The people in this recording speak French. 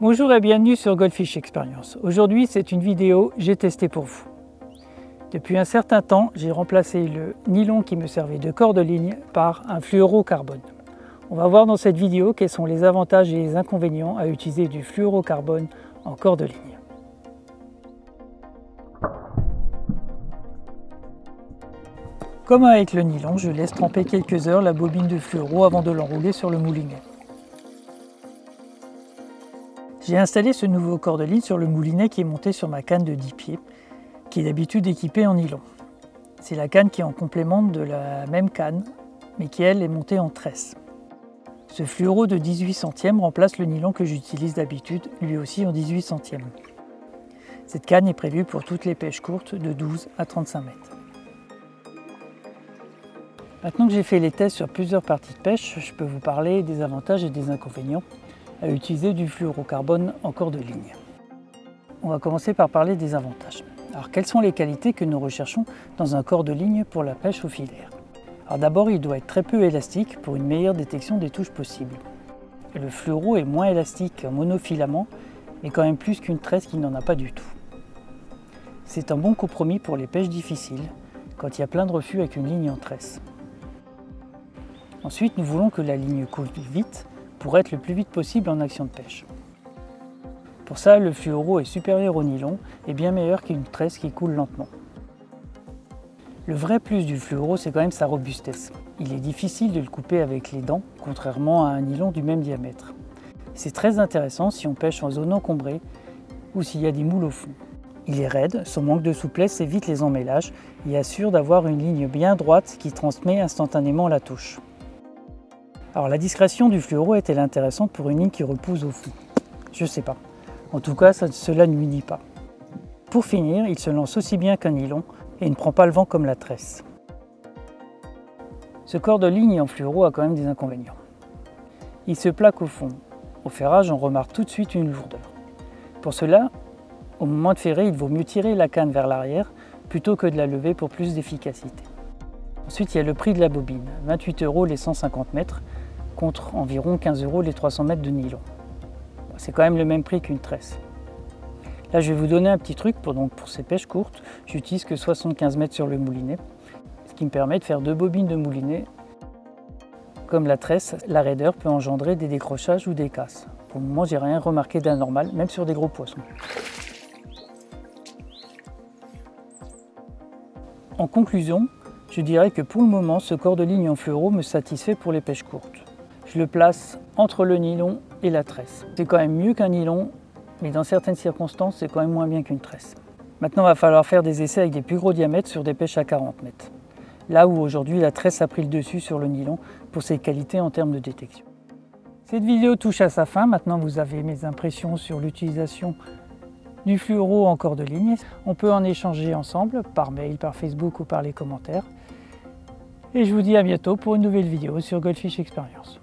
Bonjour et bienvenue sur Goldfish Experience. Aujourd'hui, c'est une vidéo j'ai testé pour vous. Depuis un certain temps, j'ai remplacé le nylon qui me servait de corde-ligne par un fluorocarbone. On va voir dans cette vidéo quels sont les avantages et les inconvénients à utiliser du fluorocarbone en corde-ligne. Comme avec le nylon, je laisse tremper quelques heures la bobine de fluoro avant de l'enrouler sur le moulinet. J'ai installé ce nouveau corde-ligne sur le moulinet qui est monté sur ma canne de 10 pieds, qui est d'habitude équipée en nylon. C'est la canne qui est en complément de la même canne, mais qui elle est montée en tresse. Ce fluoro de 18 centièmes remplace le nylon que j'utilise d'habitude, lui aussi en 18 centièmes. Cette canne est prévue pour toutes les pêches courtes de 12 à 35 mètres. Maintenant que j'ai fait les tests sur plusieurs parties de pêche, je peux vous parler des avantages et des inconvénients à utiliser du fluorocarbone en corde-ligne. On va commencer par parler des avantages. Alors, quelles sont les qualités que nous recherchons dans un corde-ligne pour la pêche au filaire? Alors d'abord, il doit être très peu élastique pour une meilleure détection des touches possibles. Le fluoro est moins élastique qu'un monofilament, mais quand même plus qu'une tresse qui n'en a pas du tout. C'est un bon compromis pour les pêches difficiles, quand il y a plein de refus avec une ligne en tresse. Ensuite, nous voulons que la ligne coule vite pour être le plus vite possible en action de pêche. Pour ça, le fluoro est supérieur au nylon et bien meilleur qu'une tresse qui coule lentement. Le vrai plus du fluoro, c'est quand même sa robustesse. Il est difficile de le couper avec les dents, contrairement à un nylon du même diamètre. C'est très intéressant si on pêche en zone encombrée ou s'il y a des moules au fond. Il est raide, son manque de souplesse évite les emmêlages et assure d'avoir une ligne bien droite qui transmet instantanément la touche. Alors la discrétion du fluoro est-elle intéressante pour une ligne qui repose au fond? Je sais pas. En tout cas, cela ne lui dit pas. Pour finir, il se lance aussi bien qu'un nylon et ne prend pas le vent comme la tresse. Ce corde-ligne en fluoro a quand même des inconvénients. Il se plaque au fond. Au ferrage, on remarque tout de suite une lourdeur. Pour cela, au moment de ferrer, il vaut mieux tirer la canne vers l'arrière plutôt que de la lever pour plus d'efficacité. Ensuite, il y a le prix de la bobine, 28 € les 150 mètres, contre environ 15 € les 300 mètres de nylon. C'est quand même le même prix qu'une tresse. Là, je vais vous donner un petit truc pour ces pêches courtes. J'utilise que 75 mètres sur le moulinet, ce qui me permet de faire 2 bobines de moulinet. Comme la tresse, la raideur peut engendrer des décrochages ou des casses. Pour le moment, j'ai rien remarqué d'anormal, même sur des gros poissons. En conclusion, je dirais que pour le moment, ce corde-ligne en fluoro me satisfait pour les pêches courtes. Je le place entre le nylon et la tresse. C'est quand même mieux qu'un nylon, mais dans certaines circonstances, c'est quand même moins bien qu'une tresse. Maintenant, il va falloir faire des essais avec des plus gros diamètres sur des pêches à 40 mètres. Là où aujourd'hui, la tresse a pris le dessus sur le nylon pour ses qualités en termes de détection. Cette vidéo touche à sa fin. Maintenant, vous avez mes impressions sur l'utilisation du fluoro en corde-ligne. On peut en échanger ensemble, par mail, par Facebook ou par les commentaires. Et je vous dis à bientôt pour une nouvelle vidéo sur Goldfish Experience.